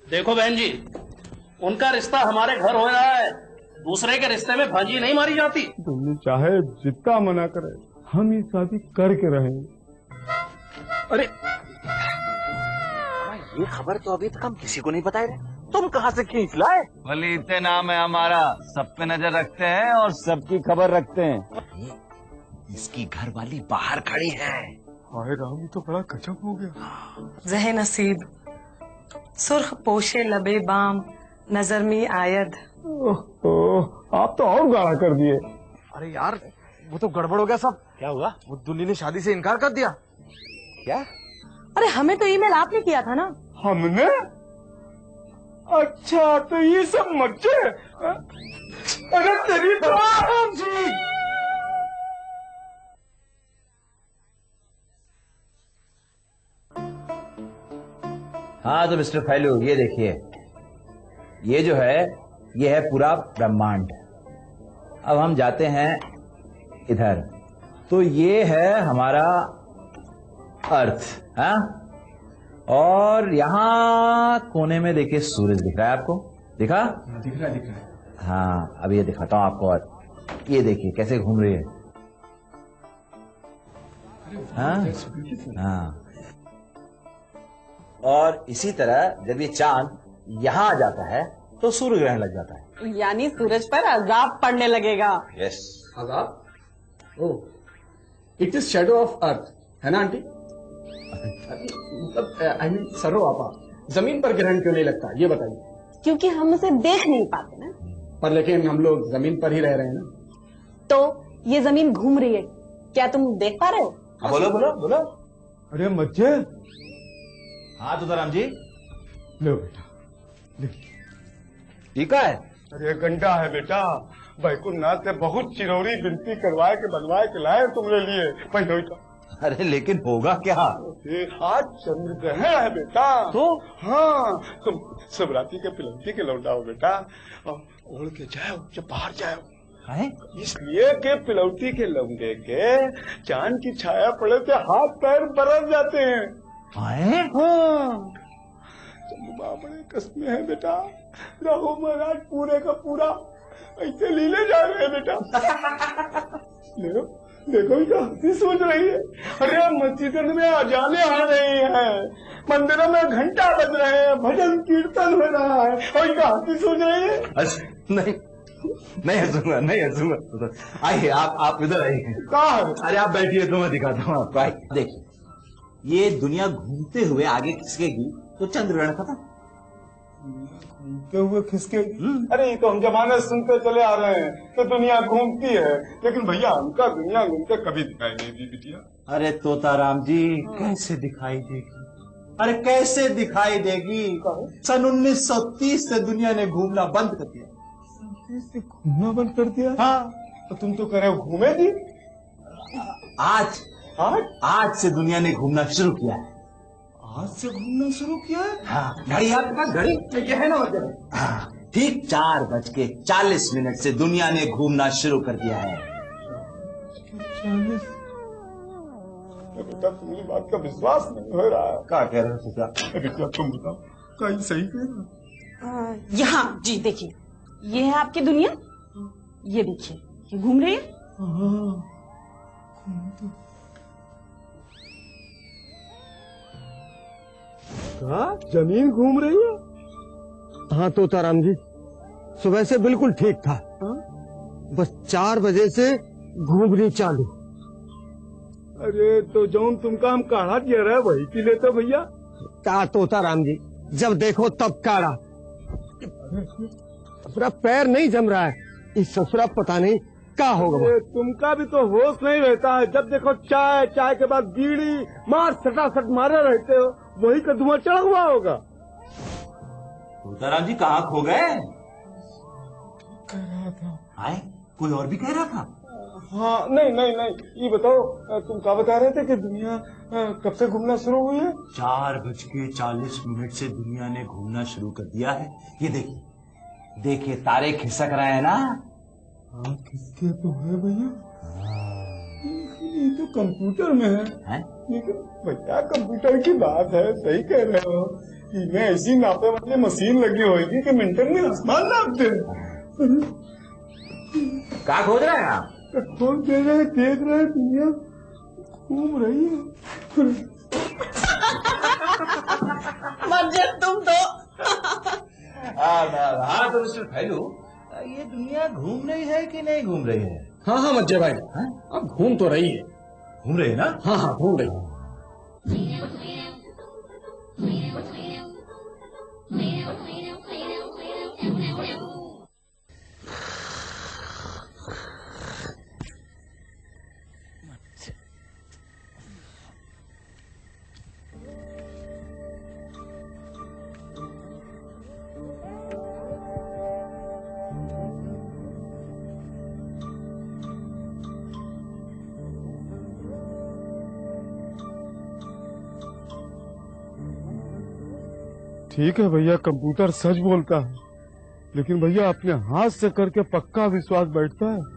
देखो बहन जी, उनका रिश्ता हमारे घर हो रहा है, दूसरे के रिश्ते में भांजी नहीं मारी जाती। तुमने चाहे जितना मना करे, हम ये शादी करके रहेंगे। अरे ये खबर तो अभी तक हम किसी को नहीं बताए रहे, तुम कहाँ से खींच लाए? वली इतने नाम है हमारा, सब पे नजर रखते हैं और सबकी खबर रखते हैं। इसकी घर वाली बाहर खड़ी है। हाय राम, ये तो बड़ा गजब हो गया। जहे नसीब सुर्ख पोशे लबे बाम नजर में आयद। आप तो और गाढ़ा कर दिए। अरे यार, वो तो गड़बड़ हो गया सब। क्या हुआ? वो दुल्ली ने शादी से इनकार कर दिया। क्या? अरे हमें तो ईमेल आपने किया था ना। हमने? अच्छा, तो ये सब मजे। अरे तेरी तो जी। हाँ तो मिस्टर फैलू, ये देखिए, ये जो है ये है पूरा ब्रह्मांड। अब हम जाते हैं इधर, तो ये है हमारा अर्थ, हाँ? और यहाँ कोने में देखिए सूरज दिख रहा है आपको, दिखा? दिख रहा है। हाँ, अब ये दिखाता हूँ आपको, और ये देखिए कैसे घूम रही है। हाँ हाँ, और इसी तरह जब ये चांद यहाँ आ जाता है तो सूर्य ग्रहण लग जाता है। यानी सूरज पर अजाब पड़ने लगेगा। यस। अजाब? Oh, it is shadow of earth, है ना आंटी? मतलब आई मीन सरो आपा, जमीन पर ग्रहण क्यों नहीं लगता, ये बताइए। क्योंकि हम उसे देख नहीं पाते ना। पर लेकिन हम लोग जमीन पर ही रह रहे हैं ना। तो ये जमीन घूम रही है, क्या तुम देख पा रहे हो? बोलो बोलो बोलो। अरे मज्जे, हाँ तुकाराम जी, लो बेटा, ले। टीका है? अरे गंडा है बेटा, बैकुंठनाथ से बहुत चिरौरी बिनती करवाए के बनवाए के लाए तुमरे लिए। पहले बेटा। अरे लेकिन होगा क्या? आज चंद्र ग्रहण है बेटा। तो? हाँ, तुम शिवरात्रि के पिलंती के लौटा हो बेटा, ओढ़ के जाओ जब बाहर जाओ। है? इसलिए के पिलौती के लौंडे के चांद की छाया पड़े से हाथ पैर बरस जाते हैं। हाँ? चंद्रमा बड़े कस्मे है बेटा, रहो महाराज पूरे का पूरा ऐसे लीले जा रहे हैं बेटा। देखो देखो क्या हंसी सोच रही है। अरे मस्जिद में अजाने आ रही हैं, मंदिरों में घंटा बज रहे हैं, भजन कीर्तन हो रहा है, और क्या हंसी सोच रही है। अच्छा नहीं, नहीं हंसूंगा, नहीं हंसूंगा। आइए आप इधर आइए। कहाँ? अरे आप बैठिए तो मैं दिखाता हूँ आपको। आइए देखिए, ये दुनिया घूमते हुए आगे खिसकेगी तो चंद्र ग्रहण खत्म। घूमते हुए खिसके? अरे ये तो हम जमाने सुनते चले आ रहे हैं तो दुनिया घूमती है, लेकिन भैया हमका दुनिया घूमते कभी दिखाई नहीं दी बिटिया। अरे तोताराम जी, कैसे दिखाई देगी? अरे कैसे दिखाई देगी? सन 1930 से दुनिया ने घूमना बंद कर दिया। घूमना बंद कर दिया? हाँ। तो तुम तो कह रहे हो घूमेगी। आज से दुनिया ने घूमना शुरू किया है। आज से घूमना शुरू किया है? हाँ, घड़ी आपके पास? घड़ी ये है ना मतलब? हाँ, ठीक 4:40 से दुनिया ने घूमना शुरू कर दिया है। 40? बेटा तुम्हारी बात का विश्वास नहीं हो रहा है। क्या कह रहे हो सचा? बेटा तुम बताओ, कहीं सही कह रहे हो? यहाँ जी देखिए, ये है आपकी दुनिया, ये देखिए ये घूम रही है। क्या जमीन घूम रही है? हाँ तोताराम जी, सुबह से बिल्कुल ठीक था। हाँ? बस 4 बजे से घूमनी चालू। अरे तो जौन तुमका हम काढ़ा दिया रहे वही पी लेते भैया। क्या तोताराम जी, जब देखो तब काढ़ा। ससुरा पैर नहीं जम रहा है, इस ससुरा पता नहीं क्या होगा। अरे तुमका भी तो होश नहीं रहता है, जब देखो चाय, चाय के बाद बीड़ी, मार सटासट मारे रहते हो, वही का धुआं चढ़ा हुआ होगा। तोताराम जी कहाँ खो गए? कह रहा था। आए कोई और भी कह रहा था? हाँ नहीं नहीं नहीं, ये बताओ तुम क्या बता रहे थे कि दुनिया कब से घूमना शुरू हुई है? 4:40 से दुनिया ने घूमना शुरू कर दिया है। ये देखिए देखिए, तारे खिसक रहे हैं ना। हाँ किसके तो है भैया? ये तो कंप्यूटर में है? लेकिन भैया कंप्यूटर की बात है, सही कह रहे हो। इनमें ऐसी नापे वाली मशीन लगी होगी कि मिनटों में आसमान नापते हैं। क्या खोज रहे हैं आप? खोल दे रहे, देख रहे, दुनिया घूम रही है। मज्जर तुम तो। हाँ तो मिस्टर फैलू, ये दुनिया घूम रही है कि नहीं घूम रही है? हाँ हाँ मज्जे भाई, अब घूम तो रही है। घूम रही है ना? हाँ हाँ घूम रही है। ठीक है भैया, कंप्यूटर सच बोलता है, लेकिन भैया अपने हाथ से करके पक्का विश्वास बैठता है।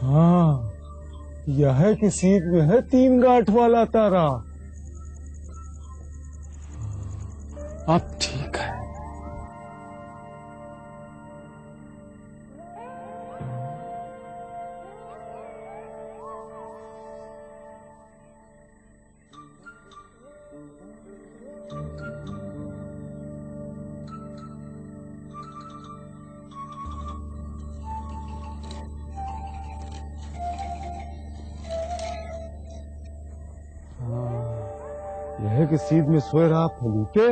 हाँ, यह कि सीध में है 3 गांठ वाला तारा। अब ठीक है। यह कि सीध में सोए रहा फलूटे,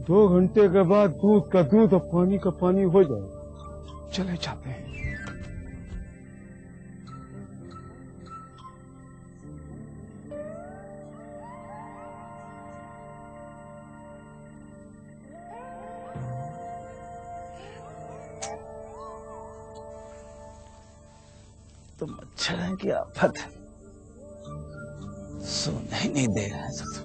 2 घंटे के बाद दूध का दूध और पानी का पानी हो जाए। चले जाते हैं। तो मच्छर की आफत है, सोने ही नहीं दे रहा है सब।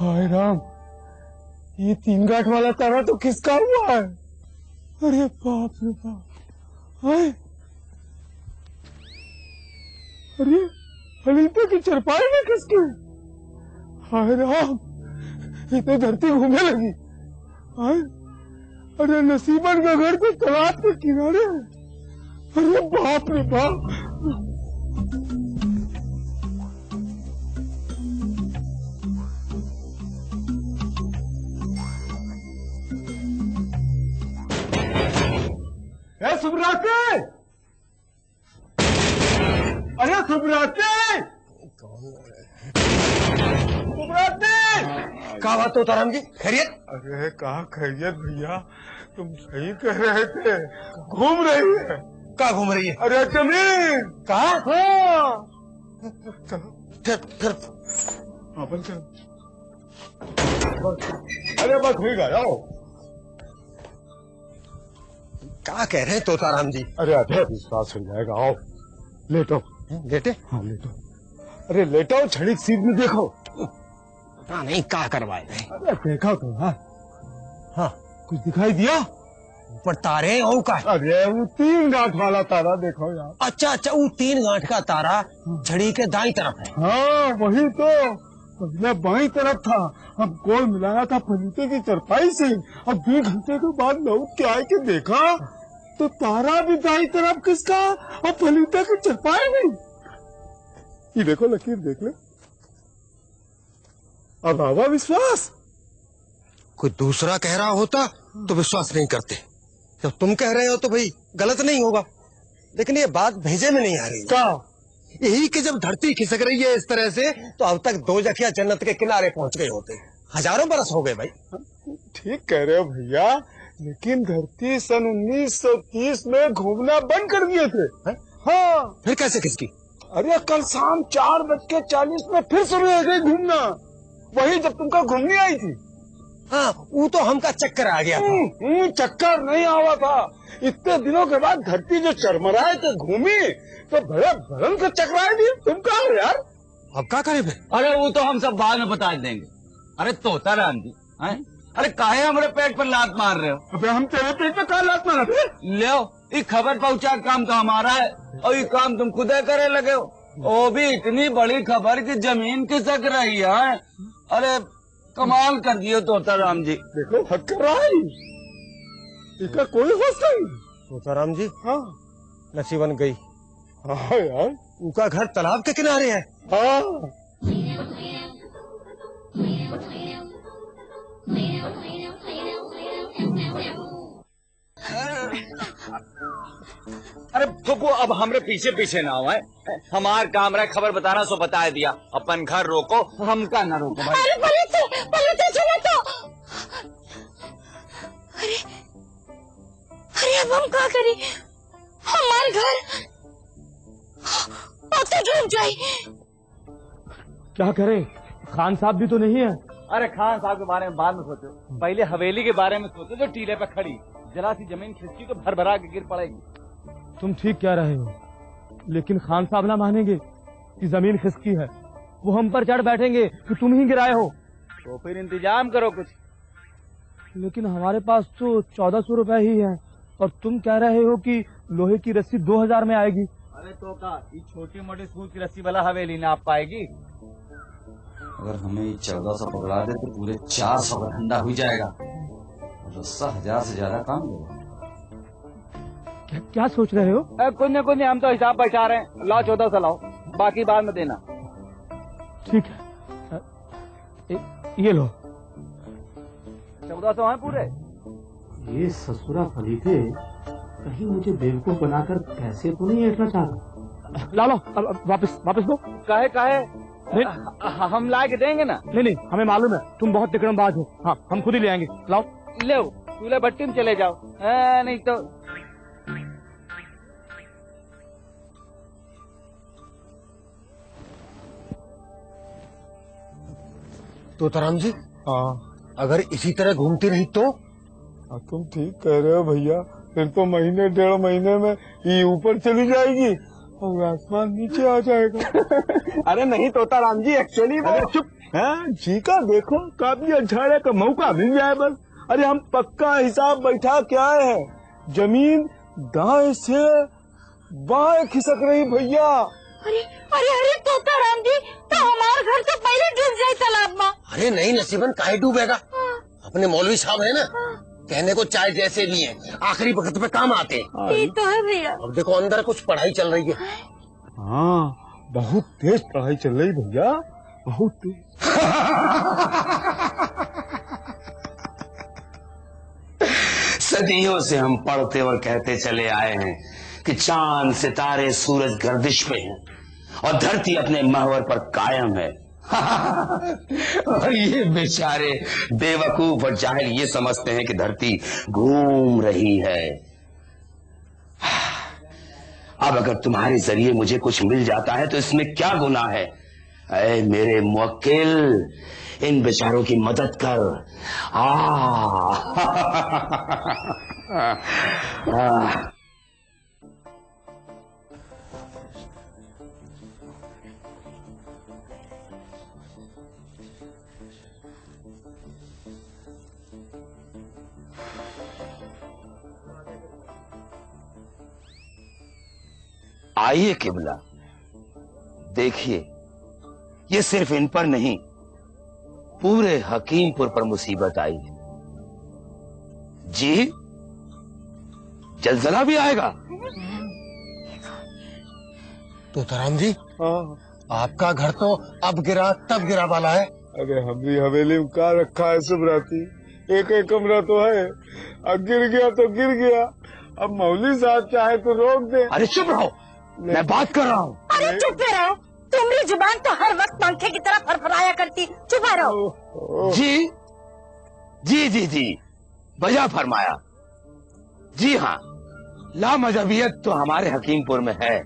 हाय राम, ये 3 गांठ वाला तारा तो किसका हुआ है? अरे बाप रे बाप। हाय, अरे ललिता की चरपाई में किसकी? हाय राम, ये तो धरती घूमने लगी। हाय, अरे नसीबन का घर तो तालाब के किनारे है। अरे बाप रे बाप। सुब्राते, अरे सुब्राते, सुब्राते, क्या बात हो ताराम जी, खैरियत? अरे कहा खैरियत भैया, तुम सही कह रहे थे, घूम रही है। कहाँ घूम रही है? अरे जमीन कहाँ? हाँ। चलो फिर हाँ बंद करो। अरे बस हो गया, आओ। क्या कह रहे हैं तोताराम जी? अरे अरे विश्वास हो जाएगा, आओ लेटो। लेटे? हाँ लेटो। अरे लेटो, क्षणिक सीध में देखो। पता नहीं क्या करवाए। अरे देखा तो हाँ, हाँ कुछ दिखाई दिया? ऊपर तारे और का? अरे वो 3 गांठ वाला तारा देखो यार। अच्छा अच्छा, वो 3 गांठ का तारा झड़ी के दाईं तरफ है। हाँ वही तो, पहले बाईं तरफ था, अब गोल मिलाया था फलीते की चरपाई से। अब 2 घंटे के बाद लौट के आए के देखा तो तारा भी दाईं तरफ किसका और फलीते की चरपाई भी। ये देखो लकीर देख ले, अब आवा विश्वास। कोई दूसरा कह रहा होता तो विश्वास नहीं करते, जब तुम कह रहे हो तो भाई गलत नहीं होगा। लेकिन ये बात भेजे में नहीं आ रही। क्या? यही कि जब धरती खिसक रही है इस तरह से तो अब तक 2 जखिया जन्नत के किनारे पहुंच गए होते। हजारों बरस हो गए भाई। ठीक कह रहे हो भैया, लेकिन धरती सन 1930 में घूमना बंद कर दिए थे। हाँ। फिर कैसे किसकी? अरे कल शाम 4:40 में फिर शुरू हो गई घूमना, वही जब तुमका घूमने आई थी। हाँ, वो तो हमका चक्कर आ गया था। चक्कर नहीं आवा था, इतने दिनों के बाद धरती जो चरमराए थे घूमी तो बड़े भयंकर चकराए दिए। तुम कहा हो यार? अब क्या करें फिर? अरे वो तो हम सब बाद में बता देंगे। अरे तोताराम जी, हैं? अरे काहे हमारे पेट पर लात मार रहे हो? अबे हम तेरे पेट पे कहा लात मारा थे? ले ये खबर पहुंचा काम तो हमारा है और ये काम तुम खुद करे लगे हो। वो भी इतनी बड़ी खबर कि जमीन खिसक रही है। अरे कमाल कर दिए तोताराम जी। देखो हक कर रहा है, इसका कोई होश नहीं। तोताराम जी, हाँ नसीबन गई। हाँ यार, उनका घर तालाब के किनारे है। हाँ अरे फुफू अब हमरे पीछे पीछे ना आए। हमार काम रहा खबर बताना, सो बता दिया। अपन घर रोको, हमका ना रोको भाई। अरे पलट चला तो। अरे अरे अब हम क्या करें? हमारे घर तो डूब जाए। क्या करें? खान साहब भी तो नहीं है। अरे खान साहब के बारे में बाद में सोचो, पहले हवेली के बारे में सोचो जो टीले पे खड़ी। जरा सी जमीन खिसकी तो भर भरा के गिर पड़ेगी। तुम ठीक कह रहे हो, लेकिन खान साहब ना मानेंगे कि जमीन खिसकी है। वो हम पर चढ़ बैठेंगे कि तुम ही गिराए हो। तो फिर इंतजाम करो कुछ। लेकिन हमारे पास तो 1400 रुपए ही है और तुम कह रहे हो कि लोहे की रस्सी 2000 में आएगी। अरे तो का ये छोटी मोटी सूत की रस्सी वाला हवेली ना आप पाएगी। अगर हमें 1400 पकड़ा दे तो पूरे 400 का ठंडा हो जाएगा। रस्सा 1000 से ज्यादा काम होगा। क्या सोच रहे हो? कुछ न कुछ हम तो हिसाब बैठा रहे हैं। लाओ 1400 लाओ, बाकी बाद में देना। ठीक है, ये लो। 1400 है पूरे। ये ससुरा फलीते कहीं मुझे बेवकूफ बनाकर पैसे तो नहीं ऐठना चाह रहा। ला लो, वापस दो। काहे हम ला के देंगे ना। नहीं, हमें मालूम है तुम बहुत तिकड़मबाज हो। हाँ, हम खुद ही ले आएंगे। लाओ। ले चूल्हे भट्टी में चले जाओ। नहीं तो तोताराम जी, हाँ अगर इसी तरह घूमती रही तो? तुम ठीक कह रहे हो भैया, फिर तो महीने 1.5 महीने में ये ऊपर चली जाएगी और आसमान नीचे आ जाएगा। अरे नहीं तोताराम जी, एक्चुअली चुप है जी का देखो, काफी अझाड़े का मौका मिल जाए बस। अरे हम पक्का हिसाब बैठा क्या है, जमीन दाएं से बाएं खिसक रही भैया। अरे अरे अरे तोता राम जी, तो हमारा घर तो पहले डूब जाए तालाब में। अरे नहीं नसीबन, काहे डूबेगा? अपने मौलवी साहब है ना, कहने को चाय जैसे भी है, आखिरी वक्त पे काम आते हैं। ये तो है भैया। अब देखो अंदर कुछ पढ़ाई चल रही है। हाँ, बहुत तेज पढ़ाई चल रही भैया, बहुत तेज। सदियों से हम पढ़ते और कहते चले आए हैं कि चांद सितारे सूरज गर्दिश पे हैं और धरती अपने महवर पर कायम है। और ये बेचारे बेवकूफ और जाहिल ये समझते हैं कि धरती घूम रही है। अब अगर तुम्हारे जरिए मुझे कुछ मिल जाता है तो इसमें क्या गुनाह है? ऐ मेरे मुवक्किल, इन बेचारों की मदद कर। आइए किबला, देखिए ये सिर्फ इन पर नहीं, पूरे हकीमपुर पर मुसीबत आई है। जी, जलजला भी आएगा। तोताराम जी, हाँ, आपका घर तो अब गिरा तब गिरा वाला है। अरे हमरी हवेली में का रखा है सुबराती, एक एक कमरा तो है, अब गिर गया तो गिर गया। अब मौलवी साहब चाहे तो रोक दे। अरे चुप रहो, मैं बात कर रहा हूँ। अरे चुप रहो, तुम्हारी जुबान तो हर वक्त पंखे की तरह फरफराया करती। चुप रहो। जी जी जी जी, बजा फरमाया। जी हाँ, लामजहबियत तो हमारे हकीमपुर में है।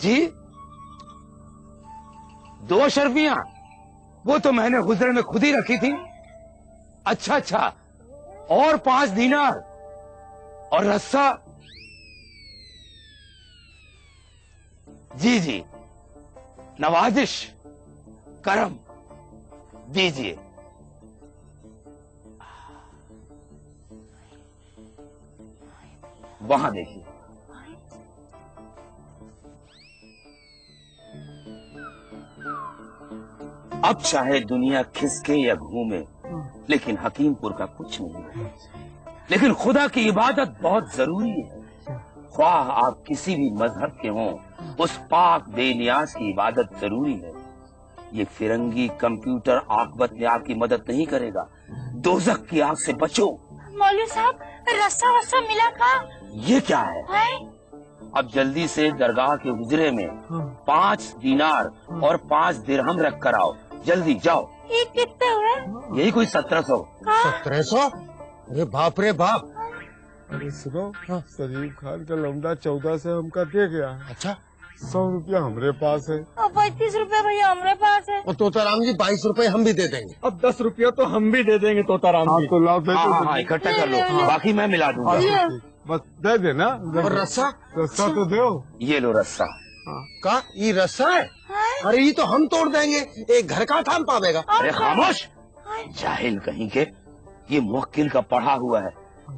जी, 2 अशरफियां वो तो मैंने गुजरे में खुद ही रखी थी। अच्छा अच्छा, और 5 दीनार और रस्सा। जी जी, नवाजिश करम दीजिए। वहां देखिए। अब चाहे दुनिया खिसके या घूमे, लेकिन हकीमपुर का कुछ नहीं है। लेकिन खुदा की इबादत बहुत जरूरी है। ख्वाह आप किसी भी मजहब के हों, उस पाक बेनियाज की इबादत जरूरी है। ये फिरंगी कंप्यूटर आकबत में आपकी मदद नहीं करेगा। दोजख की आग से बचो। मौलवी साहब, रस्सा वस्सा मिला का? ये क्या है? अब जल्दी से दरगाह के हुजरे में 5 दीनार और 5 दिरहम रख कर आओ। जल्दी जाओ। ये कितने हुए? यही कोई 1700। 1700? अरे बाप रे बाप। अरे सुनो, शरीफ खान का लौंडा 14 से हमका दे गया। अच्छा, 100 रुपया हमरे पास है। और 35 रुपए भैया हमारे पास है। और तोताराम जी 22 रुपए हम भी दे देंगे। अब 10 रुपया तो हम भी दे देंगे तोताराम जी। तो लाओ, दे दो। हाँ, इकट्ठा कर लो, बाकी मैं मिला दूंगा। बस दे देना। और रस्सा? रस्सा तो दो। ये लो रस्सा। का ये रस्सा है? अरे ये तो हम तोड़ देंगे, एक घर का थाम पावेगा। अरे खामोश, जाहिल कहीं के। ये मुवक्किल का पढ़ा हुआ है।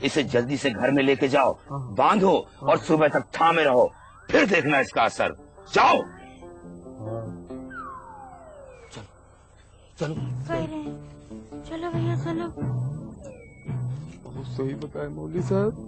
इसे जल्दी से घर में लेके जाओ, बांधो और सुबह तक थामे रहो, फिर देखना इसका असर। जाओ। चलो चलो भैया चलो। बहुत सही बताया मौलवी साहब।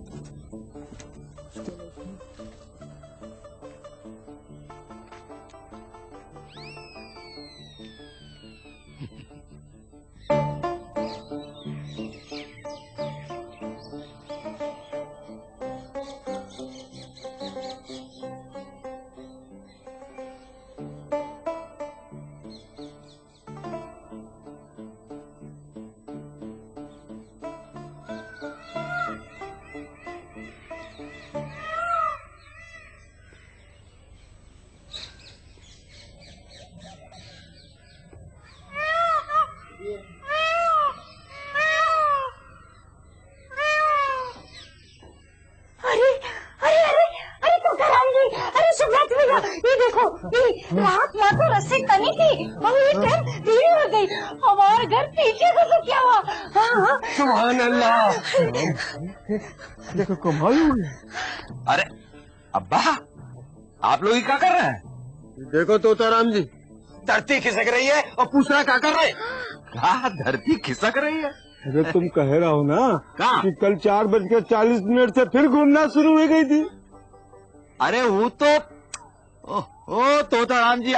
ये देखो, ये रात माँ को रस्सी तनी थी और ये टाइम देरी हो गई। हमारे घर पीछे को क्या हुआ? हाँ, सुभान अल्लाह। देखो कमाल हो गई। अरे अब्बा, आप लोग क्या कर रहे हैं? देखो तोताराम जी, धरती खिसक रही है और पूछ रहा क्या कर रहे? क्या धरती खिसक रही है? अरे तुम कह रहा हो ना कहाँ? कि कल 4:40 से फिर घूमना शुरू हो गई थी। अरे वो तो ओ तोताराम जी,